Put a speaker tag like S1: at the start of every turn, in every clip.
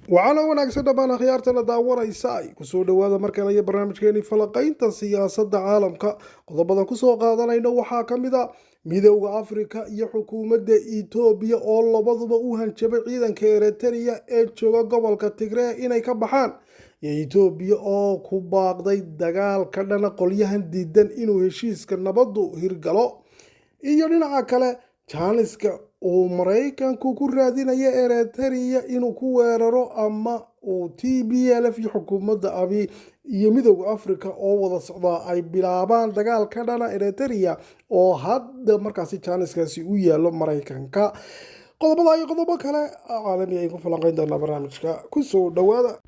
S1: waxaana wanaagsan dhammaan akhyaartana daawanaysa ay kusoo dhowaada markale iyo barnaamijkeeni falaqaynta siyaasadda caalamka qodobadan kusoo qaadanayna waxaa ka mid a midowda afrika iyo xukuumadda etoobiya oo labaduba u hanjabay ciidanka eritrea ee jooga gobolka tigree inay ka baxaan iyo etoobiya oo ku baaqday dagaal ka dhana qolyahan diidan inuu heshiiska nabaddu hirgalo iyo dhinaca kale jaaniska uu maraykanku ku raadinaya eritrea inuu ku weeraro ama uu TPLF iyo xukuumadda abi iyo midowda afrika oo wada socdaa ay bilaabaan dagaal ka dhana eritrea oo hadda markaasi jaaniskaasi u yaalo maraykanka qodobada iyo qodobo kale caalami ay ku falanqayn doonaa barnaamijka kusoo dhowaada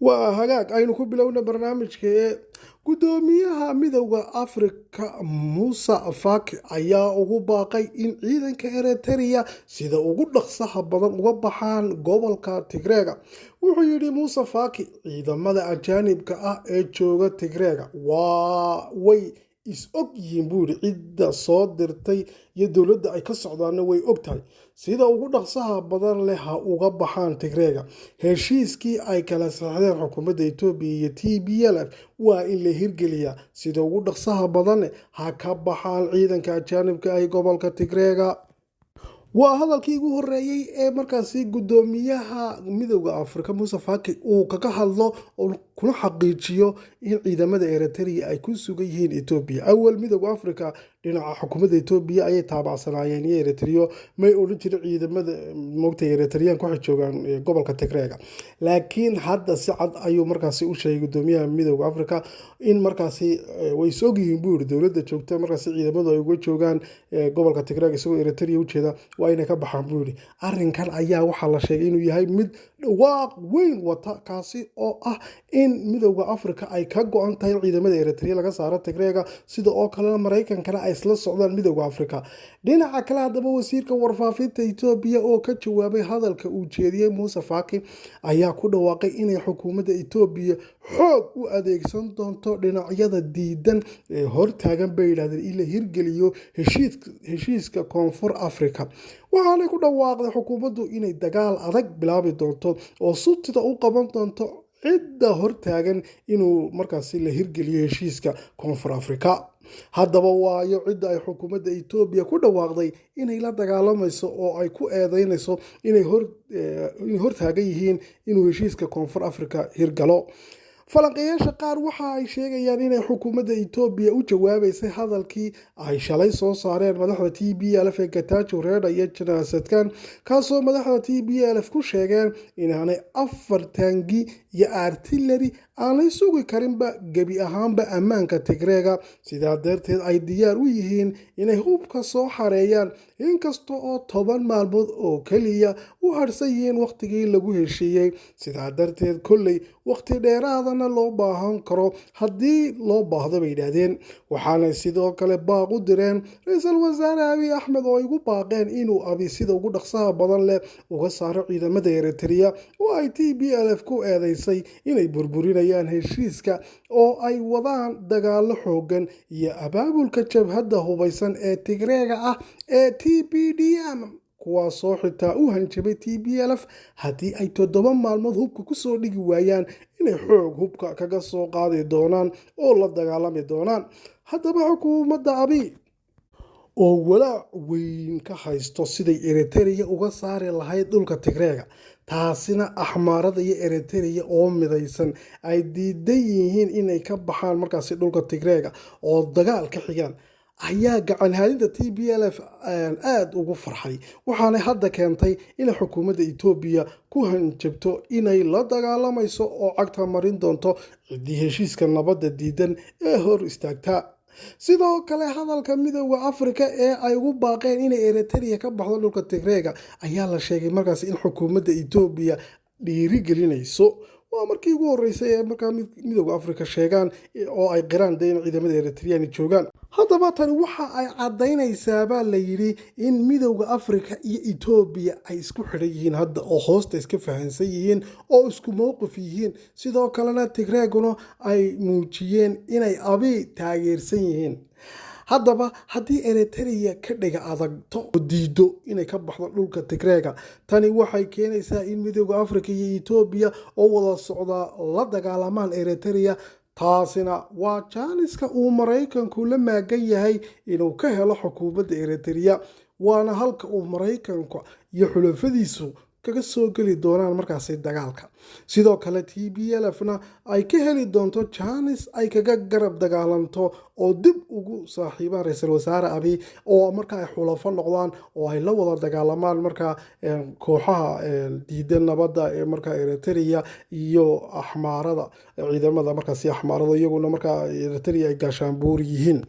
S1: waa hagaag aynu ku bilowna barnaamijka gudoomiyaha midowda afrika muuse faki ayaa ugu baaqay in ciidanka eritrea sida ugu dhaqsaha badan uga baxaan gobolka tigreega wuxuu yidhi muuse faki ciidamada ajaanibka ah ee jooga tigreega way is-og yihiin buu yidhi cidda soo dirtay iyo dowladda ay ka socdaanna way og tahay sida ugu dhaqsaha badan leh ha uga baxaan tigreega heshiiskii ay kala saxdeen xukuumadda etoobiya iyo TPLF waa in la hirgeliyaa sida ugu dhaqsaha badanne ha ka baxaan ciidanka ajaanibka ah gobolka tigreega waa hadalkii ugu horeeyey ee markaasi gudoomiyaha midowda afrika muuse faki uu kaga hadlo kuna xaqiijiyo in ciidamada eritrea ay ku sugan yihiin etoobiya awal midowda afrika dhinaca xukuumadda etoobiya ayay taabacsanaayeen iyo eritrea may odhan jirin ciidamada moogta eritreanka waxay joogaan gobolka tigreega laakiin hadda si cad ayuu markaasi u sheegay gudoomiyaha midowda afrika in markaasi way is-og yihiin buu yidhi dowladda joogta markaasi ciidamadu ay uga joogaan gobolka tigreega isagoo eritrea ujeeda waa inay ka baxaan buu yidhi arrinkan ayaa waxaa la sheegay inuu yahay mid dhawaaq weyn wata kaasi oo ah in midowda afrika ay ka go-an tahay ciidamada eritrea laga saaro tigreega sida oo kalena maraykankana ay isla socdaan midowda afrika dhinaca kale haddaba wasiirka warfaafinta etoobiya oo ka jawaabay hadalka uu jeediyey muuse faki ayaa ku dhawaaqay inay xukuumadda etoobiya xoog u adeegsan doonto dhinacyada diidan ee hortaagan bay yidhahdeen in la hirgeliyo heshiiska koonfur afrika waxaanay ku dhawaaqday xukuumaddu inay dagaal adag bilaabi doonto oo sutida u qaban doonto cidda hortaagan inuu markaasi la hirgeliyo heshiiska koonfur afrika haddaba waayo cidda ay xukuumadda etoobiya ku dhawaaqday inay la dagaalamayso oo ay ku eedeynayso inay hortaagan yihiin inuu heshiiska koonfur afrika hirgalo falanqeeyaasha qaar waxa ay sheegayaan inay xukuumadda etoobiya u jawaabaysay hadalkii ay shalay soo saareen madaxda TPLF ee gatajo reedha iyo janaasadkan kaasoo madaxda TPLF ku sheegeen inaanay 4 taangi iyo artillery aanay sugi karinba gebi ahaanba ammaanka tigreega sidaa darteed ay diyaar u yihiin inay hubka soo xareeyaan inkasta oo 10 maalmood oo keliya u harsan yihiin waqtigii lagu heshiiyey sidaa darteed kolley waqti dheeraadana loo baahan karo haddii loo baahdo bay yidhaahdeen waxaanay sidoo kale baaq u direen ra-iisul wasaare abiy axmed oo ay ugu baaqeen inuu abi sida ugu dhaqsaha badan leh uga saaro ciidamada eritrea oo ay TPLF ku eedeysay inay burburinayaan heshiiska oo ay wadaan dagaalo xoogan iyo abaabulka jabhadda hubaysan ee tigreega ah ee TPDM kuwaasoo xitaa u hanjabay TPLF haddii ay 7 maalmood hubka kusoo dhigi waayaan inay xoog hubka kaga soo qaadi doonaan oo la dagaalami doonaan haddaba xukuumadda abiy oo walaac weyn ka haysto siday eritrea uga saari lahayd dhulka tigreega taasina axmaarada iyo eritrea oo midaysan ay diidan yihiin inay ka baxaan markaasi dhulka tigreega oo dagaal ka xigaan ayaa gacan haadinta TPLF aada ugu farxay waxaanay hadda keentay inay xukuumadda etoobiya ku hanjabto inay la dagaalamayso oo cagta marin doonto ciddii heshiiska nabadda diidan ee hor istaagtaa sidoo kale hadalka midowda afrika ee ay ugu baaqeen inay eritrea ka baxdo dhulka tigreega ayaa la sheegay markaasi in xukuumadda etoobiya dhiirigelinayso waa markii ugu horeysay ee markaa midowda afrika sheegaan oo ay qiraan de in ciidamada eritrean joogaan haddaba tani waxa ay caddaynaysaabaa la yidhi in midowda afrika iyo etoobiya ay isku xidhan yihiin hadda oo hoosta iska fahansan yihiin oo isku mowqif yihiin sidoo kalena tigreeguna ay muujiyeen inay abi taageersan yihiin haddaba haddii Eritrea ka dhiga adagto oo diido inay ka baxdo dhulka Tigreega, tani waxay keenaysaa in midowda Afrika iyo Ethiopia oo wada socda la dagaalamaan Eritrea. taasina waa jaaniska uu Maraykanku la maagan yahay inuu ka helo xukuumadda Eritrea, waana halka uu Maraykanku iyo xulafadiisu kaga soo geli doonaan markaasi dagaalka. sidoo kale TPLFna ay ka heli doonto jaanis ay kaga garab dagaalanto oo dib ugu saaxiibaan ra'iisul wasaare Abiy, oo marka ay xulafo noqdaan oo ay la wada dagaalamaan marka kooxaha diidan nabadda ee marka Eritrea iyo axmaarada ciidamada markaasi axmaarada iyaguna marka Eritrea ay gaashaan buur yihiin.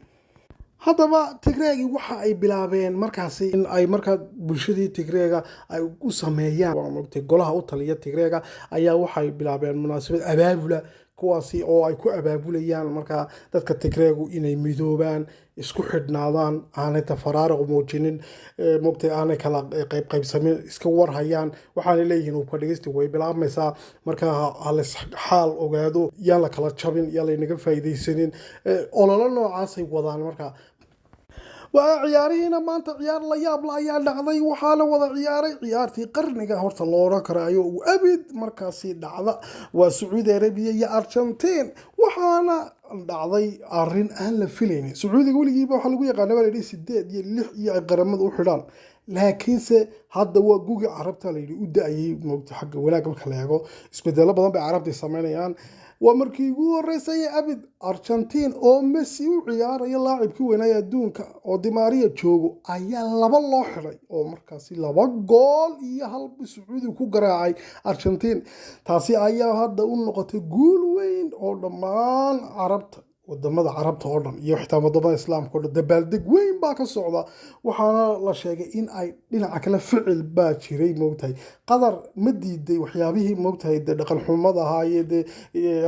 S1: haddaba Tigreegi waxa ay bilaabeen markaasi in ay markaa bulshadii Tigreega ay u sameeyaan golaha u taliya Tigreega ayaa waxay bilaabeen munaasabad abaabula, kuwaasi oo ay ku abaabulayaan markaa dadka Tigreegu inay midoobaan, isku xidhnaadaan, aanay tafaraaruq muujinin, aanay kala qaybsamin, iska warhayaan. waxaanay leeyihiin uu fadhigisti way bilaabmaysaa, markaa halis xaal ogaado, yaan la kala jabin, yaan laynaga faa'iidaysanin. ololo noocaasay wadaan markaa. waa ciyaarihiina maanta ciyaar la yaab la ayaa dhacday. waxaa la wada ciyaaray ciyaartii qarniga horta looga karayo uu abid markaasi dhacda, waa Sacuudi Arabiya iyo Argentina. waxaana dhacday arrin aan la filaynin. Sacuudiga weligiiba waxaa lagu yaqaanaa baa layidhi 8 iyo 6 iyo ay qaramada u xidhaan, laakiinse hadda waa gugi carabta layidhi u da-ayay xagga wanaag marka la eego. isbedelo badan bay carabtii samaynayaan. waa markii ugu horeysay abid Argentina oo Messi u ciyaaraya laacibkii weynaa adduunka oo Di Maria joogo ayaa 2 loo xiray, oo markaasi 2 gool iyo 1 Sacuudi ku garaacay Argentina. taasi ayaa hadda u noqotay guul weyn oo dhammaan wadamada carabta oo dhan iyo xitaa wadamada islaamka oo dhan dabaaldeg weyn baa ka socda. waxaana la sheegay in ay dhinaca kale ficil baa jiray Qatar ma diiday waxyaabihii dhaqan xumada ahaa iyo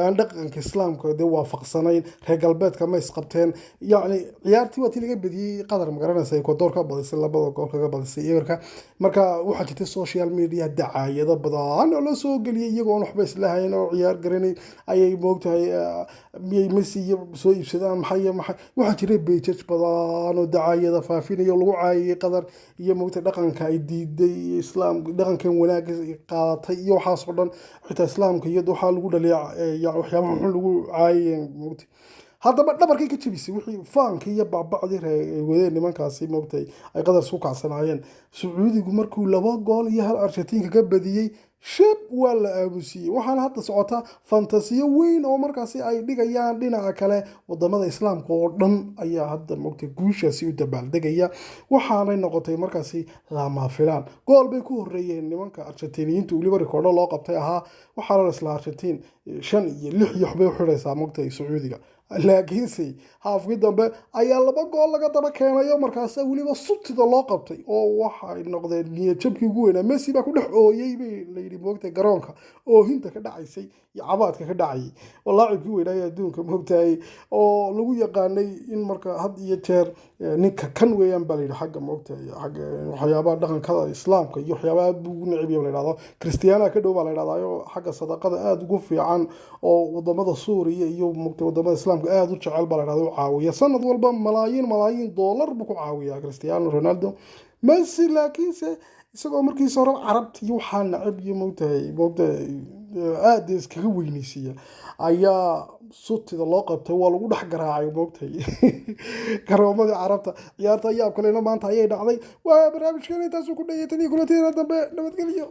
S1: aan dhaqanka islaamka waafaqsanayn. reer galbeedka ma isqabteen, yacni ciyaartii waa tii laga badiyey Qatar, ma garanaysa Ecuador ka badisay 2 gool kaga badisay Iirka. marka waxaa jirtay social media dacaayado badan oo la soo geliyay iyagoo waxba isla hayn oo ciyaar garanay ayay miyay Messi soo iibsadaan maxay waxaa jiray beejaj badan oo dacaayada faafinaya lagu caayay Qatar iyo dhaqanka ay diiday islaam, dhaqankan wanaag qaadatay iyo waxaas oo dhan. xitaa islaamka iyo waxaa lagu dhaleecay waxyaabaha xun lagu caayay. haddaba dhabarkay ka jabisay wixii faanka iyo baabacdii wadeen nimankaasi ay Qatar isku kacsanaayeen. Sacuudigu markuu 2 gool iyo 1 Argentina ka badiyey shab waa la aamusiyey. waxaana hadda socota fantasiyo weyn oo markaasi ay dhigayaan dhinaca kale. wadamada islaamka oo dhan ayaa hadda guushaasi u dabaaldegaya. waxaanay noqotay markaasi lama filaan. gool bay ku horeeyeen nimanka Argentiniyiintu, weliba rikoodho loo qabtay ahaa. waxaana isla Argentina 5 iyo 6 iyo waxbay u xidhaysaa Sacuudiga, laakiinse haafkii dambe ayaa 2 gool laga daba keenayo, markaas weliba subtida loo qabtay oo waxay noqdeen niyad jabkii ugu weynaa. Messi baa ku dhex ooyay bay layidhi garoonka, oohinta ka dhacaysay iyo cabaadka ka dhacayay. laacibkii weynaa adduunka oo lagu yaqaanay in marka had iyo jeer ninka kan weeyaan baa layidhi xagga xagga waxyaabaha dhaqanka islaamka iyo waxyaabaha aad buu ugu neceb yahay la yidhahdo. Cristiano ka dhow baa la yidhahdaa xagga sadaqada aad ugu fiican, oo wadamada Suuriya iyo wadamada islaamka aad u jecel baa la yidhahdaa u caawiya. sanad walba malaayiin dollar buu ku caawiyaa Cristiano Ronaldo. Messi laakiinse isagoo markiisa hore carabta iyo waxaa nacab iyo aad iskaga weynaysiiya ayaa sutida loo qabtay, waa lagu dhex garaacay garoomadii carabta. ciyaarta yaab kalena maanta ayay dhacday. waa barnaamijkeena intaasuu ku dhageeyay. tan iyo kulantiina dambe, nabadgelyo.